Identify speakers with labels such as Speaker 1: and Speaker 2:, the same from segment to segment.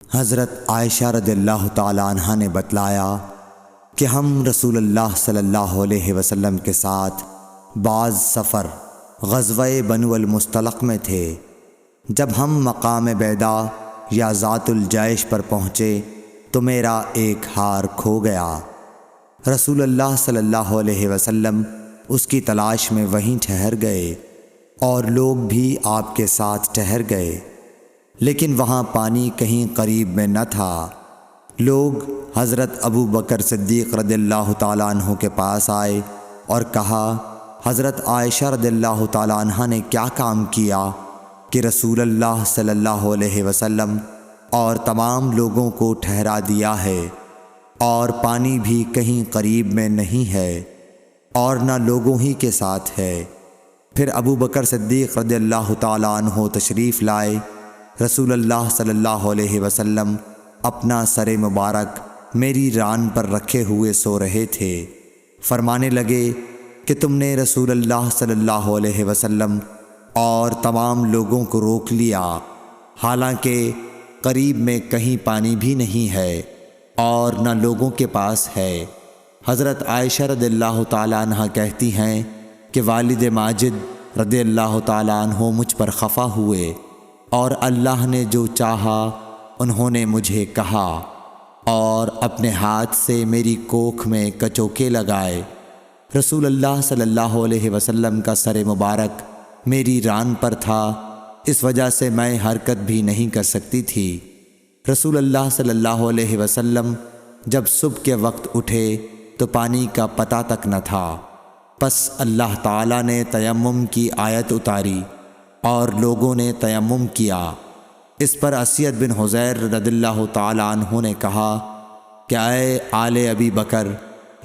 Speaker 1: حضرت عائشہ رضی اللہ تعالی عنہا نے بتلایا کہ ہم رسول اللہ صلی اللہ علیہ وسلم کے ساتھ بعض سفر غزوہ بنو المصطلق میں تھے۔ جب ہم مقام بیدا یا ذات الجیش پر پہنچے تو میرا ایک ہار کھو گیا۔ رسول اللہ صلی اللہ علیہ وسلم اس کی تلاش میں وہیں ٹھہر گئے اور لوگ بھی آپ کے ساتھ ٹھہر گئے، لیکن وہاں پانی کہیں قریب میں نہ تھا۔ لوگ حضرت ابو بکر صدیق رضی اللہ تعالیٰ عنہ کے پاس آئے اور کہا، حضرت عائشہ رضی اللہ تعالیٰ عنہ نے کیا کام کیا کہ رسول اللہ صلی اللہ علیہ وسلم اور تمام لوگوں کو ٹھہرا دیا ہے، اور پانی بھی کہیں قریب میں نہیں ہے اور نہ لوگوں ہی کے ساتھ ہے۔ پھر ابو بکر صدیق رضی اللہ تعالیٰ عنہ تشریف لائے۔ رسول اللہ صلی اللہ علیہ وسلم اپنا سر مبارک میری ران پر رکھے ہوئے سو رہے تھے۔ فرمانے لگے کہ تم نے رسول اللہ صلی اللہ علیہ وسلم اور تمام لوگوں کو روک لیا، حالانکہ قریب میں کہیں پانی بھی نہیں ہے اور نہ لوگوں کے پاس ہے۔ حضرت عائشہ رضی اللہ تعالیٰ عنہ کہتی ہیں کہ والد ماجد رضی اللہ تعالیٰ عنہ مجھ پر خفا ہوئے، اور اللہ نے جو چاہا انہوں نے مجھے کہا اور اپنے ہاتھ سے میری کوکھ میں کچوکے لگائے۔ رسول اللہ صلی اللہ علیہ وسلم کا سر مبارک میری ران پر تھا، اس وجہ سے میں حرکت بھی نہیں کر سکتی تھی۔ رسول اللہ صلی اللہ علیہ وسلم جب صبح کے وقت اٹھے تو پانی کا پتہ تک نہ تھا۔ پس اللہ تعالیٰ نے تیمم کی آیت اتاری اور لوگوں نے تیمم کیا۔ اس پر اسید بن حضیر رضی اللہ تعالیٰ عنہ نے کہا کہ اے آل ابی بکر،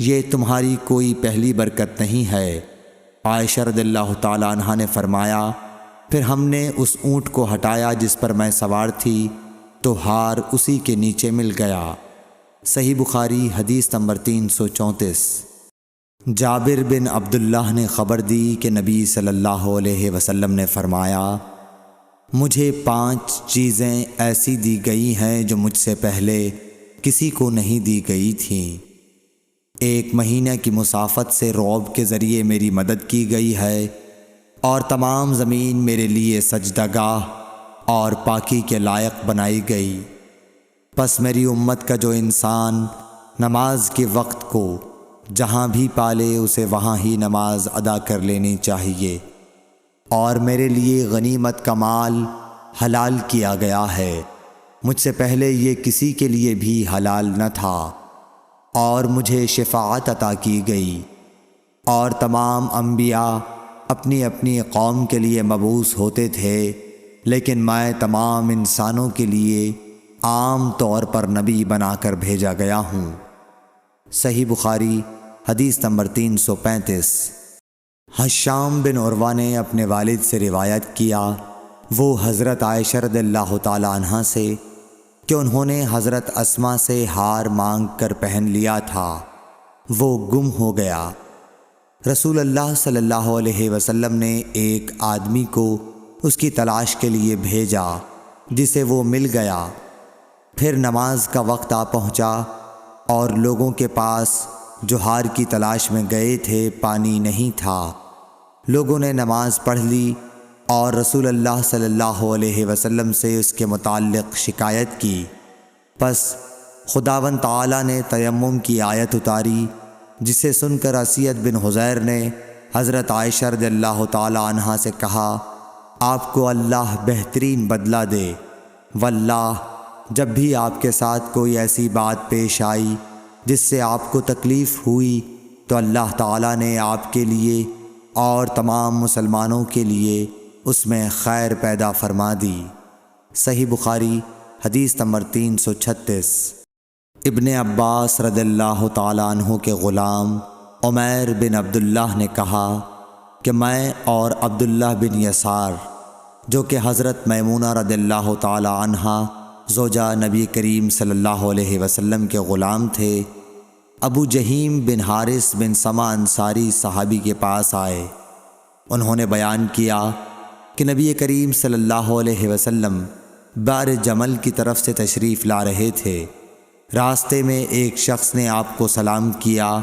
Speaker 1: یہ تمہاری کوئی پہلی برکت نہیں ہے۔ عائشہ رضی اللہ تعالیٰ عنہ نے فرمایا، پھر ہم نے اس اونٹ کو ہٹایا جس پر میں سوار تھی تو ہار اسی کے نیچے مل گیا۔ صحیح بخاری حدیث نمبر 334۔ جابر بن عبداللہ نے خبر دی کہ نبی صلی اللہ علیہ وسلم نے فرمایا، مجھے 5 چیزیں ایسی دی گئی ہیں جو مجھ سے پہلے کسی کو نہیں دی گئی تھیں۔ 1 مہینہ کی مسافت سے رعب کے ذریعے میری مدد کی گئی ہے، اور تمام زمین میرے لیے سجدہ گاہ اور پاکی کے لائق بنائی گئی۔ پس میری امت کا جو انسان نماز کے وقت کو جہاں بھی پالے اسے وہاں ہی نماز ادا کر لینی چاہیے، اور میرے لیے غنیمت کا مال حلال کیا گیا ہے، مجھ سے پہلے یہ کسی کے لیے بھی حلال نہ تھا، اور مجھے شفاعت عطا کی گئی، اور تمام انبیاء اپنی اپنی قوم کے لیے مبعوث ہوتے تھے، لیکن میں تمام انسانوں کے لیے عام طور پر نبی بنا کر بھیجا گیا ہوں۔ صحیح بخاری حدیث نمبر 335۔ حشام بن عروہ نے اپنے والد سے روایت کیا، وہ حضرت عائشہ رضی اللہ تعالی عنہ سے، کہ انہوں نے حضرت اسماء سے ہار مانگ کر پہن لیا تھا، وہ گم ہو گیا۔ رسول اللہ صلی اللہ علیہ وسلم نے ایک آدمی کو اس کی تلاش کے لیے بھیجا، جسے وہ مل گیا۔ پھر نماز کا وقت آ پہنچا اور لوگوں کے پاس جو ہار کی تلاش میں گئے تھے پانی نہیں تھا۔ لوگوں نے نماز پڑھ لی اور رسول اللہ صلی اللہ علیہ وسلم سے اس کے متعلق شکایت کی۔ پس خداوند تعالیٰ نے تیمم کی آیت اتاری، جسے سن کر اسید بن حضیر نے حضرت عائشہ رضی اللہ تعالیٰ عنہ سے کہا، آپ کو اللہ بہترین بدلہ دے، واللہ جب بھی آپ کے ساتھ کوئی ایسی بات پیش آئی جس سے آپ کو تکلیف ہوئی تو اللہ تعالیٰ نے آپ کے لیے اور تمام مسلمانوں کے لیے اس میں خیر پیدا فرما دی۔ صحیح بخاری حدیث نمبر 336۔ ابن عباس رضی اللہ تعالیٰ عنہ کے غلام عمیر بن عبداللہ نے کہا کہ میں اور عبداللہ بن یسار، جو کہ حضرت میمونہ رضی اللہ تعالیٰ عنہا زوجہ نبی کریم صلی اللہ علیہ وسلم کے غلام تھے، ابو جہیم بن حارث بن سما انصاری صحابی کے پاس آئے۔ انہوں نے بیان کیا کہ نبی کریم صلی اللہ علیہ وسلم بار جمل کی طرف سے تشریف لا رہے تھے۔ راستے میں ایک شخص نے آپ کو سلام کیا،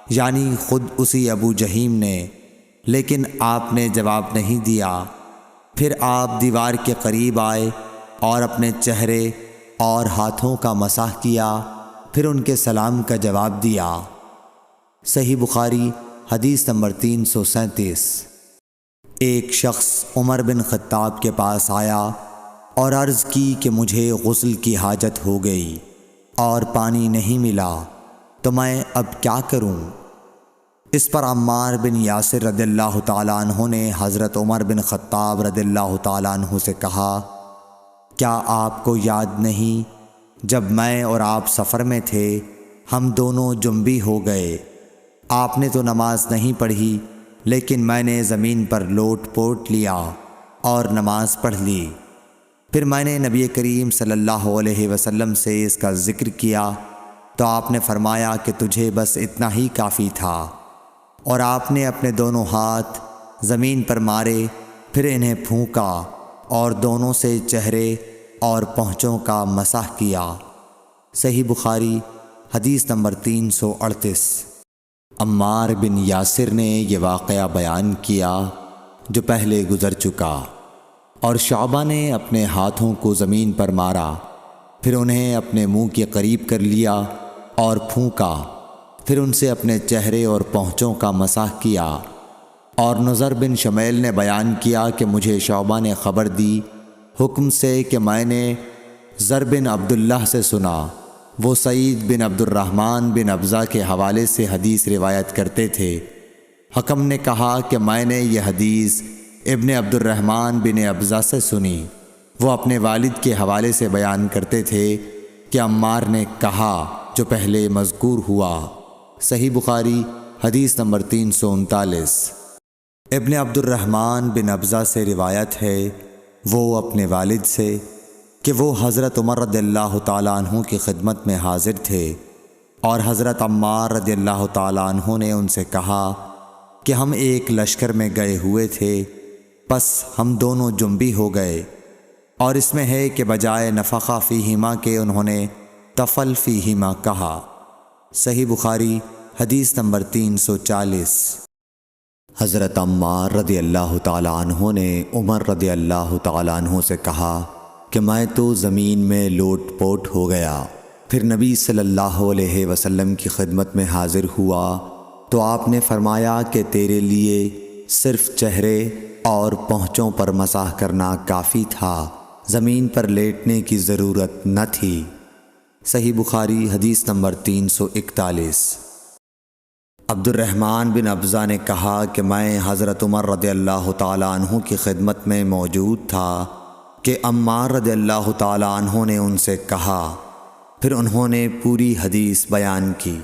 Speaker 1: یعنی خود اسی ابو جہیم نے، لیکن آپ نے جواب نہیں دیا۔ پھر آپ دیوار کے قریب آئے اور اپنے چہرے اور ہاتھوں کا مسح کیا، پھر ان کے سلام کا جواب دیا۔ صحیح بخاری حدیث نمبر 337۔ ایک شخص عمر بن خطاب کے پاس آیا اور عرض کی کہ مجھے غسل کی حاجت ہو گئی اور پانی نہیں ملا، تو میں اب کیا کروں؟ اس پر عمار بن یاسر رضی اللہ تعالیٰ عنہ نے حضرت عمر بن خطاب رضی اللہ تعالیٰ عنہ سے کہا، کیا آپ کو یاد نہیں جب میں اور آپ سفر میں تھے، ہم دونوں جنبی ہو گئے، آپ نے تو نماز نہیں پڑھی، لیکن میں نے زمین پر لوٹ پوٹ لیا اور نماز پڑھ لی۔ پھر میں نے نبی کریم صلی اللہ علیہ وسلم سے اس کا ذکر کیا تو آپ نے فرمایا کہ تجھے بس اتنا ہی کافی تھا، اور آپ نے اپنے دونوں ہاتھ زمین پر مارے، پھر انہیں پھونکا اور دونوں سے چہرے اور پونچھوں کا مسح کیا۔ صحیح بخاری حدیث نمبر 338۔ عمار بن یاسر نے یہ واقعہ بیان کیا جو پہلے گزر چکا، اور شعبہ نے اپنے ہاتھوں کو زمین پر مارا، پھر انہیں اپنے منہ کے قریب کر لیا اور پھونکا، پھر ان سے اپنے چہرے اور پونچھوں کا مسح کیا۔ اور نضر بن شمیل نے بیان کیا کہ مجھے شعبہ نے خبر دی حکم سے کہ میں نے زر بن عبداللہ سے سنا، وہ سعید بن عبد الرحمن بن ابزہ کے حوالے سے حدیث روایت کرتے تھے۔ حکم نے کہا کہ میں نے یہ حدیث ابن عبد الرحمن بن ابزہ سے سنی، وہ اپنے والد کے حوالے سے بیان کرتے تھے کہ عمار نے کہا جو پہلے مذکور ہوا۔ صحیح بخاری حدیث نمبر 339۔ ابن عبد الرحمن بن ابزہ سے روایت ہے، وہ اپنے والد سے، کہ وہ حضرت عمر رضی اللہ تعالیٰ عنہ کی خدمت میں حاضر تھے، اور حضرت عمار رضی اللہ تعالیٰ عنہ نے ان سے کہا کہ ہم ایک لشکر میں گئے ہوئے تھے، پس ہم دونوں جنبی ہو گئے، اور اس میں ہے کہ بجائے نفخہ فیہما کے انہوں نے تفل فیہما کہا۔ صحیح بخاری حدیث نمبر 340۔ حضرت عمار رضی اللہ تعالیٰ عنہ نے عمر رضی اللہ تعالیٰ عنہ سے کہا کہ میں تو زمین میں لوٹ پوٹ ہو گیا، پھر نبی صلی اللہ علیہ وسلم کی خدمت میں حاضر ہوا تو آپ نے فرمایا کہ تیرے لیے صرف چہرے اور پونچھوں پر مسح کرنا کافی تھا، زمین پر لیٹنے کی ضرورت نہ تھی۔ صحیح بخاری حدیث نمبر 341۔ عبد الرحمن بن ابزہ نے کہا کہ میں حضرت عمر رضی اللہ تعالیٰ عنہ کی خدمت میں موجود تھا کہ عمار رضی اللہ تعالیٰ عنہ نے ان سے کہا، پھر انہوں نے پوری حدیث بیان کی۔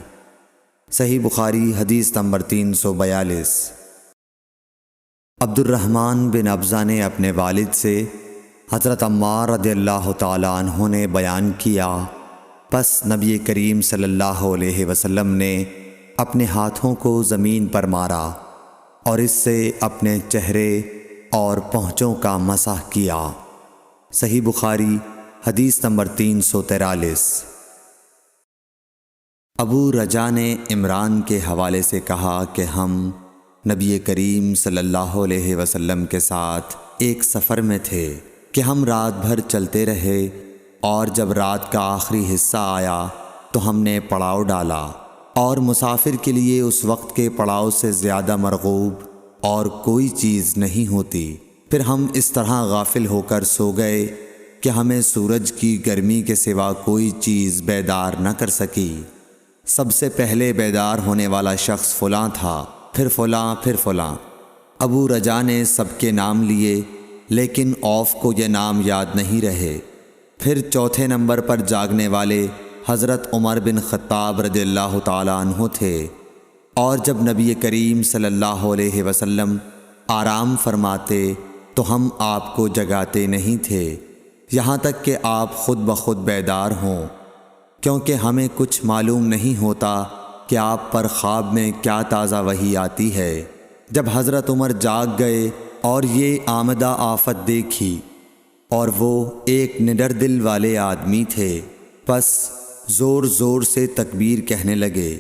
Speaker 1: صحیح بخاری حدیث نمبر 342۔ عبد الرحمن بن ابزہ نے اپنے والد سے، حضرت عمار رضی اللہ تعالیٰ عنہ نے بیان کیا، پس نبی کریم صلی اللہ علیہ وسلم نے اپنے ہاتھوں کو زمین پر مارا اور اس سے اپنے چہرے اور پونچھوں کا مسح کیا۔ صحیح بخاری حدیث نمبر 343۔ ابو رجا نے عمران کے حوالے سے کہا کہ ہم نبی کریم صلی اللہ علیہ وسلم کے ساتھ ایک سفر میں تھے کہ ہم رات بھر چلتے رہے، اور جب رات کا آخری حصہ آیا تو ہم نے پڑاؤ ڈالا، اور مسافر کے لیے اس وقت کے پڑاؤ سے زیادہ مرغوب اور کوئی چیز نہیں ہوتی۔ پھر ہم اس طرح غافل ہو کر سو گئے کہ ہمیں سورج کی گرمی کے سوا کوئی چیز بیدار نہ کر سکی۔ سب سے پہلے بیدار ہونے والا شخص فلاں تھا، پھر فلاں، پھر فلاں۔ ابو رجا نے سب کے نام لیے، لیکن اوف کو یہ نام یاد نہیں رہے۔ پھر چوتھے نمبر پر جاگنے والے حضرت عمر بن خطاب رضی اللہ تعالیٰ عنہ تھے، اور جب نبی کریم صلی اللہ علیہ وسلم آرام فرماتے تو ہم آپ کو جگاتے نہیں تھے، یہاں تک کہ آپ خود بخود بیدار ہوں، کیونکہ ہمیں کچھ معلوم نہیں ہوتا کہ آپ پر خواب میں کیا تازہ وحی آتی ہے۔ جب حضرت عمر جاگ گئے اور یہ آمدہ آفت دیکھی اور وہ ایک نڈر دل والے آدمی تھے، پس زور زور سے تکبیر کہنے لگے۔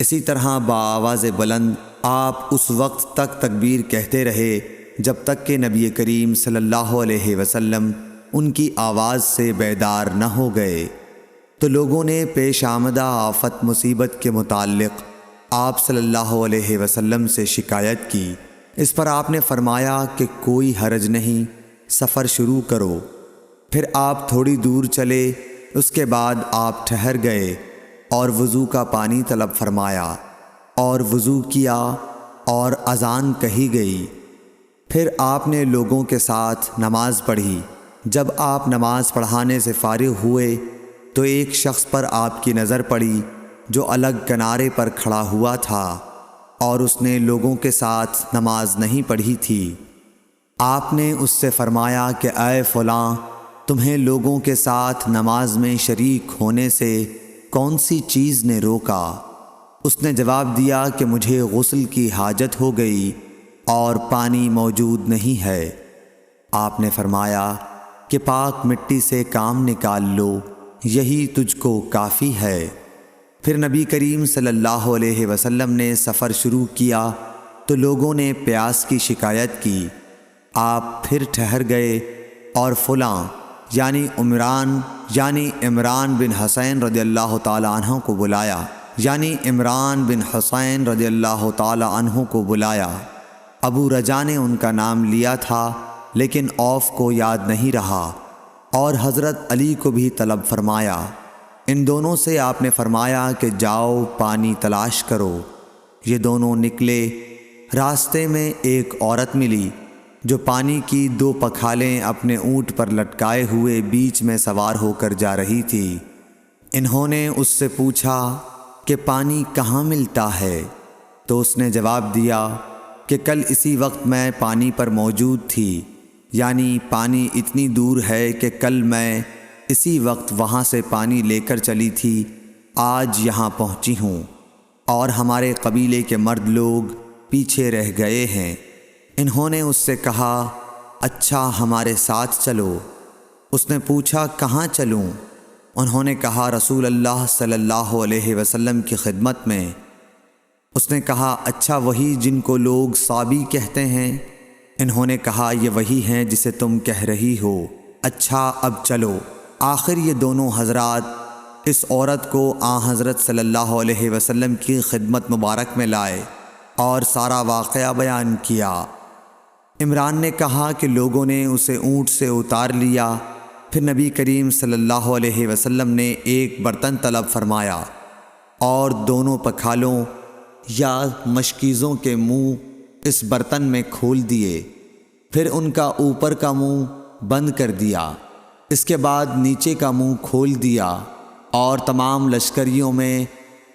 Speaker 1: اسی طرح بآواز بلند آپ اس وقت تک تکبیر کہتے رہے جب تک کہ نبی کریم صلی اللہ علیہ وسلم ان کی آواز سے بیدار نہ ہو گئے۔ تو لوگوں نے پیش آمدہ آفت مصیبت کے متعلق آپ صلی اللہ علیہ وسلم سے شکایت کی۔ اس پر آپ نے فرمایا کہ کوئی حرج نہیں، سفر شروع کرو۔ پھر آپ تھوڑی دور چلے، اس کے بعد آپ ٹھہر گئے اور وضو کا پانی طلب فرمایا اور وضو کیا اور اذان کہی گئی۔ پھر آپ نے لوگوں کے ساتھ نماز پڑھی۔ جب آپ نماز پڑھانے سے فارغ ہوئے تو ایک شخص پر آپ کی نظر پڑی جو الگ کنارے پر کھڑا ہوا تھا اور اس نے لوگوں کے ساتھ نماز نہیں پڑھی تھی۔ آپ نے اس سے فرمایا کہ اے فلاں، تمہیں لوگوں کے ساتھ نماز میں شریک ہونے سے کون سی چیز نے روکا؟ اس نے جواب دیا کہ مجھے غسل کی حاجت ہو گئی اور پانی موجود نہیں ہے۔ آپ نے فرمایا کہ پاک مٹی سے کام نکال لو، یہی تجھ کو کافی ہے۔ پھر نبی کریم صلی اللہ علیہ وسلم نے سفر شروع کیا تو لوگوں نے پیاس کی شکایت کی۔ آپ پھر ٹھہر گئے اور فلاں یعنی عمران بن حسین رضی اللہ تعالی عنہ کو بلایا۔ ابو رجا نے ان کا نام لیا تھا لیکن اوف کو یاد نہیں رہا، اور حضرت علی کو بھی طلب فرمایا۔ ان دونوں سے آپ نے فرمایا کہ جاؤ پانی تلاش کرو۔ یہ دونوں نکلے۔ راستے میں ایک عورت ملی جو پانی کی 2 پکھالیں اپنے اونٹ پر لٹکائے ہوئے بیچ میں سوار ہو کر جا رہی تھی۔ انہوں نے اس سے پوچھا کہ پانی کہاں ملتا ہے؟ تو اس نے جواب دیا کہ کل اسی وقت میں پانی پر موجود تھی، یعنی پانی اتنی دور ہے کہ کل میں اسی وقت وہاں سے پانی لے کر چلی تھی، آج یہاں پہنچی ہوں، اور ہمارے قبیلے کے مرد لوگ پیچھے رہ گئے ہیں۔ انہوں نے اس سے کہا اچھا ہمارے ساتھ چلو۔ اس نے پوچھا کہاں چلوں؟ انہوں نے کہا رسول اللہ صلی اللہ علیہ وسلم کی خدمت میں۔ اس نے کہا اچھا وہی جن کو لوگ صابی کہتے ہیں؟ انہوں نے کہا یہ وہی ہیں جسے تم کہہ رہی ہو۔ اچھا اب چلو۔ آخر یہ دونوں حضرات اس عورت کو حضرت صلی اللہ علیہ وسلم کی خدمت مبارک میں لائے اور سارا واقعہ بیان کیا۔ عمران نے کہا کہ لوگوں نے اسے اونٹ سے اتار لیا۔ پھر نبی کریم صلی اللہ علیہ وسلم نے ایک برتن طلب فرمایا اور دونوں پکھالوں یا مشکیزوں کے منہ اس برتن میں کھول دیے، پھر ان کا اوپر کا منہ بند کر دیا، اس کے بعد نیچے کا منہ کھول دیا، اور تمام لشکریوں میں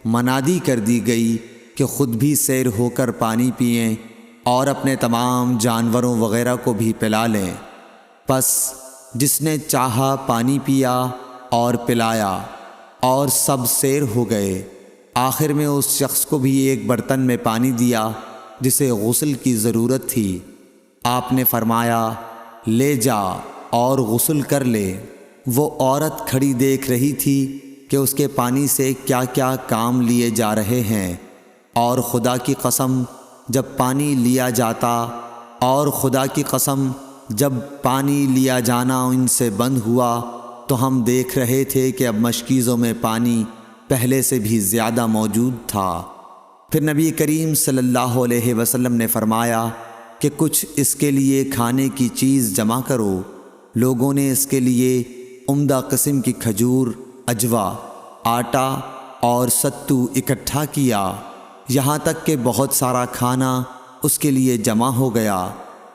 Speaker 1: منادی کر دی گئی کہ خود بھی سیر ہو کر پانی پئیں اور اپنے تمام جانوروں وغیرہ کو بھی پلا لیں۔ پس جس نے چاہا پانی پیا اور پلایا، اور سب سیر ہو گئے۔ آخر میں اس شخص کو بھی ایک برتن میں پانی دیا جسے غسل کی ضرورت تھی۔ آپ نے فرمایا لے جا اور غسل کر لے۔ وہ عورت کھڑی دیکھ رہی تھی کہ اس کے پانی سے کیا کیا کام لیے جا رہے ہیں، اور خدا کی قسم جب پانی لیا جانا ان سے بند ہوا تو ہم دیکھ رہے تھے کہ اب مشکیزوں میں پانی پہلے سے بھی زیادہ موجود تھا۔ پھر نبی کریم صلی اللہ علیہ وسلم نے فرمایا کہ کچھ اس کے لیے کھانے کی چیز جمع کرو۔ لوگوں نے اس کے لیے عمدہ قسم کی کھجور، اجوا، آٹا اور ستو اکٹھا کیا، یہاں تک کہ بہت سارا کھانا اس کے لیے جمع ہو گیا۔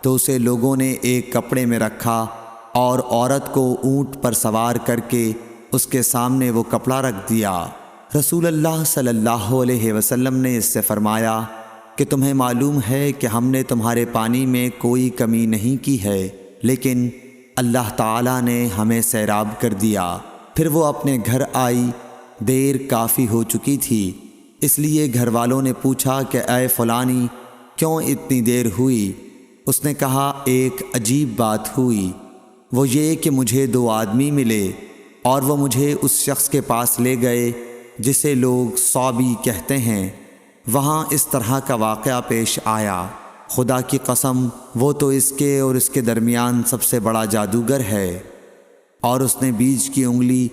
Speaker 1: تو اسے لوگوں نے ایک کپڑے میں رکھا اور عورت کو اونٹ پر سوار کر کے اس کے سامنے وہ کپڑا رکھ دیا۔ رسول اللہ صلی اللہ علیہ وسلم نے اس سے فرمایا کہ تمہیں معلوم ہے کہ ہم نے تمہارے پانی میں کوئی کمی نہیں کی ہے، لیکن اللہ تعالیٰ نے ہمیں سیراب کر دیا۔ پھر وہ اپنے گھر آئی، دیر کافی ہو چکی تھی، اس لیے گھر والوں نے پوچھا کہ اے فلانی کیوں اتنی دیر ہوئی؟ اس نے کہا ایک عجیب بات ہوئی۔ وہ یہ کہ مجھے 2 آدمی ملے اور وہ مجھے اس شخص کے پاس لے گئے جسے لوگ صابی کہتے ہیں۔ وہاں اس طرح کا واقعہ پیش آیا، خدا کی قسم وہ تو اس کے اور اس کے درمیان سب سے بڑا جادوگر ہے۔ اور اس نے بیچ کی انگلی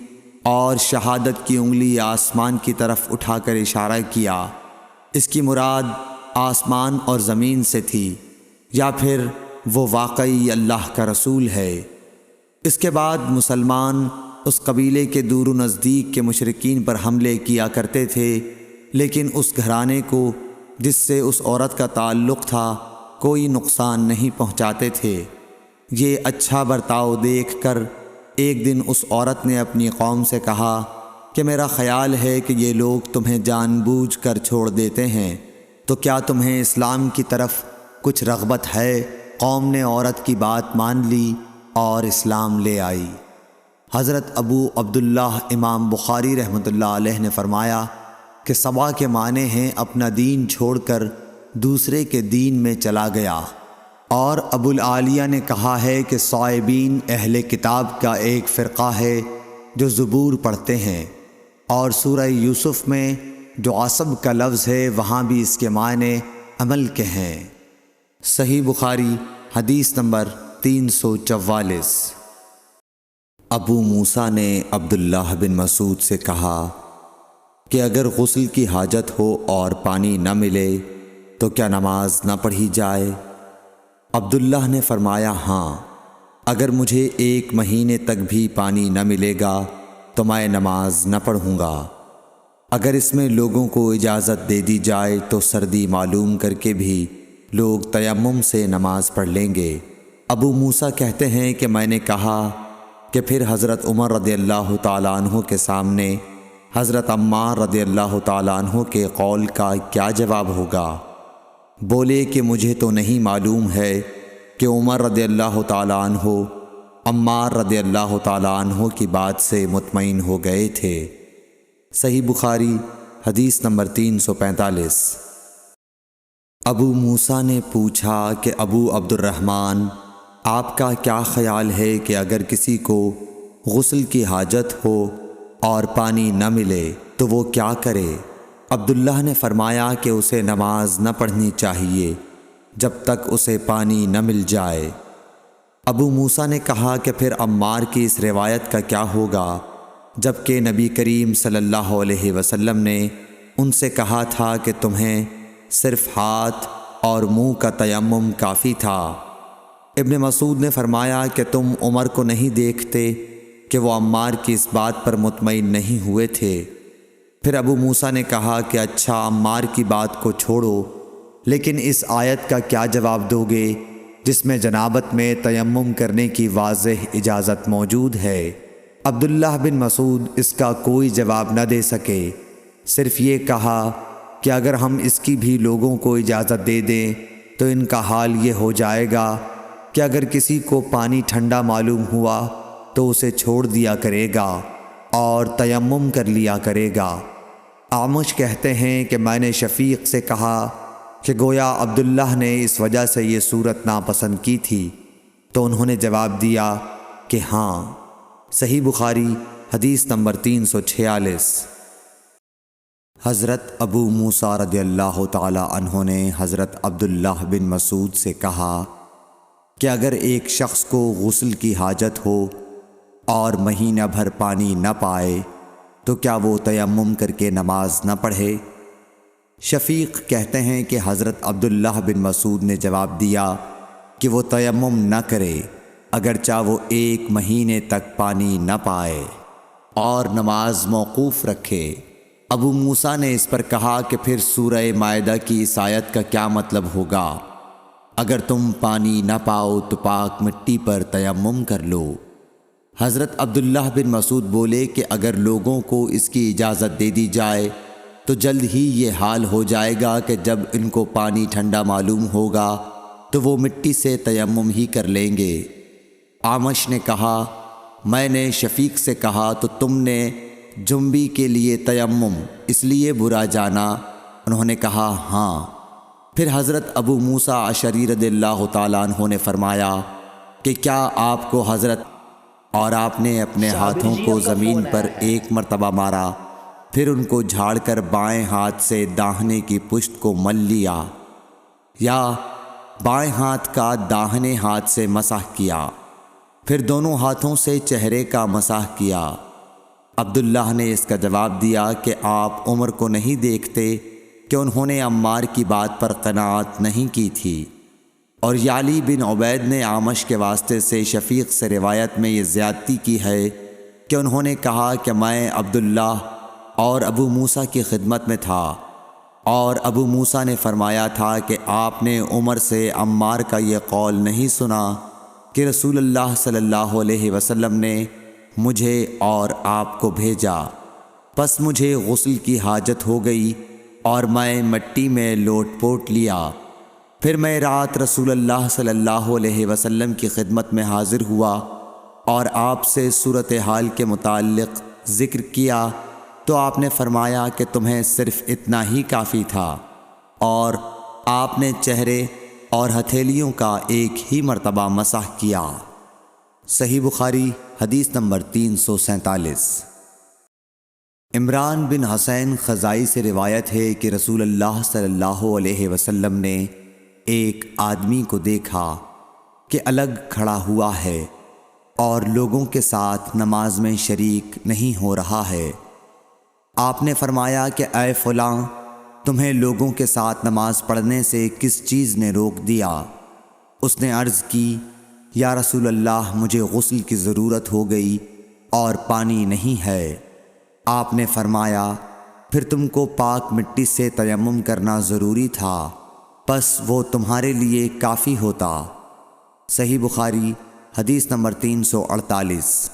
Speaker 1: اور شہادت کی انگلی آسمان کی طرف اٹھا کر اشارہ کیا۔ اس کی مراد آسمان اور زمین سے تھی، یا پھر وہ واقعی اللہ کا رسول ہے۔ اس کے بعد مسلمان اس قبیلے کے دور و نزدیک کے مشرکین پر حملے کیا کرتے تھے، لیکن اس گھرانے کو جس سے اس عورت کا تعلق تھا کوئی نقصان نہیں پہنچاتے تھے۔ یہ اچھا برتاؤ دیکھ کر ایک دن اس عورت نے اپنی قوم سے کہا کہ میرا خیال ہے کہ یہ لوگ تمہیں جان بوجھ کر چھوڑ دیتے ہیں، تو کیا تمہیں اسلام کی طرف کچھ رغبت ہے؟ قوم نے عورت کی بات مان لی اور اسلام لے آئی۔ حضرت ابو عبداللہ امام بخاری رحمۃ اللہ علیہ نے فرمایا کہ سبا کے معنی ہیں اپنا دین چھوڑ کر دوسرے کے دین میں چلا گیا۔ اور ابو العالیہ نے کہا ہے کہ صائبین اہل کتاب کا ایک فرقہ ہے جو زبور پڑھتے ہیں، اور سورہ یوسف میں جو عصب کا لفظ ہے وہاں بھی اس کے معنی عمل کے ہیں۔ صحیح بخاری حدیث نمبر 344۔ ابو موسیٰ نے عبداللہ بن مسعود سے کہا کہ اگر غسل کی حاجت ہو اور پانی نہ ملے تو کیا نماز نہ پڑھی جائے؟ عبداللہ نے فرمایا ہاں، اگر مجھے 1 مہینے تک بھی پانی نہ ملے گا تو میں نماز نہ پڑھوں گا۔ اگر اس میں لوگوں کو اجازت دے دی جائے تو سردی معلوم کر کے بھی لوگ تیمم سے نماز پڑھ لیں گے۔ ابو موسیٰ کہتے ہیں کہ میں نے کہا کہ پھر حضرت عمر رضی اللہ تعالیٰ عنہ کے سامنے حضرت عمار رضی اللہ تعالیٰ عنہ کے قول کا کیا جواب ہوگا؟ بولے کہ مجھے تو نہیں معلوم ہے کہ عمر رضی اللہ تعالیٰ عنہ عمار رضی اللہ تعالیٰ عنہ کی بات سے مطمئن ہو گئے تھے۔ صحیح بخاری حدیث نمبر 345۔ ابو موسیٰ نے پوچھا کہ ابو عبد الرحمن آپ کا کیا خیال ہے کہ اگر کسی کو غسل کی حاجت ہو اور پانی نہ ملے تو وہ کیا کرے؟ عبداللہ نے فرمایا کہ اسے نماز نہ پڑھنی چاہیے جب تک اسے پانی نہ مل جائے۔ ابو موسیٰ نے کہا کہ پھر عمار کی اس روایت کا کیا ہوگا جبکہ نبی کریم صلی اللہ علیہ وسلم نے ان سے کہا تھا کہ تمہیں صرف ہاتھ اور منہ کا تیمم کافی تھا۔ ابن مسعود نے فرمایا کہ تم عمر کو نہیں دیکھتے کہ وہ عمار کی اس بات پر مطمئن نہیں ہوئے تھے۔ پھر ابو موسیٰ نے کہا کہ اچھا عمار کی بات کو چھوڑو، لیکن اس آیت کا کیا جواب دو گے جس میں جنابت میں تیمم کرنے کی واضح اجازت موجود ہے؟ عبداللہ بن مسعود اس کا کوئی جواب نہ دے سکے، صرف یہ کہا کہ اگر ہم اس کی بھی لوگوں کو اجازت دے دیں تو ان کا حال یہ ہو جائے گا کہ اگر کسی کو پانی ٹھنڈا معلوم ہوا تو اسے چھوڑ دیا کرے گا اور تیمم کر لیا کرے گا۔ اعمش کہتے ہیں کہ میں نے شفیق سے کہا کہ گویا عبداللہ نے اس وجہ سے یہ صورت ناپسند کی تھی، تو انہوں نے جواب دیا کہ ہاں۔ صحیح بخاری حدیث نمبر 346۔ حضرت ابو موسیٰ رضی اللہ تعالی عنہ نے حضرت عبداللہ بن مسعود سے کہا کہ اگر ایک شخص کو غسل کی حاجت ہو اور مہینہ بھر پانی نہ پائے تو کیا وہ تیمم کر کے نماز نہ پڑھے؟ شفیق کہتے ہیں کہ حضرت عبداللہ بن مسعود نے جواب دیا کہ وہ تیمم نہ کرے اگرچہ وہ 1 مہینے تک پانی نہ پائے اور نماز موقوف رکھے۔ ابو موسیٰ نے اس پر کہا کہ پھر سورہ مائدہ کی اس آیت کا کیا مطلب ہوگا؟ اگر تم پانی نہ پاؤ تو پاک مٹی پر تیمم کر لو۔ حضرت عبداللہ بن مسعود بولے کہ اگر لوگوں کو اس کی اجازت دے دی جائے تو جلد ہی یہ حال ہو جائے گا کہ جب ان کو پانی ٹھنڈا معلوم ہوگا تو وہ مٹی سے تیمم ہی کر لیں گے۔ اعمش نے کہا میں نے شفیق سے کہا تو تم نے جنبی کے لیے تیمم اس لیے برا جانا؟ انہوں نے کہا ہاں۔ پھر حضرت ابو موسیٰ اشعری رضی اللہ تعالیٰ عنہ نے فرمایا کہ کیا آپ کو حضرت، اور آپ نے اپنے ہاتھوں کو زمین پر ایک مرتبہ مارا، پھر ان کو جھاڑ کر بائیں ہاتھ سے داہنے کی پشت کو مل لیا، یا بائیں ہاتھ کا داہنے ہاتھ سے مسح کیا، پھر دونوں ہاتھوں سے چہرے کا مسح کیا؟ عبداللہ نے اس کا جواب دیا کہ آپ عمر کو نہیں دیکھتے کہ انہوں نے عمار کی بات پر قناعت نہیں کی تھی؟ اور یعلی بن عبید نے اعمش کے واسطے سے شفیق سے روایت میں یہ زیادتی کی ہے کہ انہوں نے کہا کہ میں عبداللہ اور ابو موسیٰ کی خدمت میں تھا، اور ابو موسیٰ نے فرمایا تھا کہ آپ نے عمر سے عمار کا یہ قول نہیں سنا کہ رسول اللہ صلی اللہ علیہ وسلم نے مجھے اور آپ کو بھیجا، پس مجھے غسل کی حاجت ہو گئی اور میں مٹی میں لوٹ پوٹ لیا، پھر میں رات رسول اللہ صلی اللہ علیہ وسلم کی خدمت میں حاضر ہوا اور آپ سے صورتحال کے متعلق ذکر کیا، تو آپ نے فرمایا کہ تمہیں صرف اتنا ہی کافی تھا، اور آپ نے چہرے اور ہتھیلیوں کا ایک ہی مرتبہ مسح کیا۔ صحیح بخاری حدیث نمبر 347۔ عمران بن حسین خزائی سے روایت ہے کہ رسول اللہ صلی اللہ علیہ وسلم نے ایک آدمی کو دیکھا کہ الگ کھڑا ہوا ہے اور لوگوں کے ساتھ نماز میں شریک نہیں ہو رہا ہے۔ آپ نے فرمایا کہ اے فلاں، تمہیں لوگوں کے ساتھ نماز پڑھنے سے کس چیز نے روک دیا؟ اس نے عرض کی، یا رسول اللہ، مجھے غسل کی ضرورت ہو گئی اور پانی نہیں ہے۔ آپ نے فرمایا، پھر تم کو پاک مٹی سے تیمم کرنا ضروری تھا، پس وہ تمہارے لیے کافی ہوتا۔ صحیح بخاری حدیث نمبر 348۔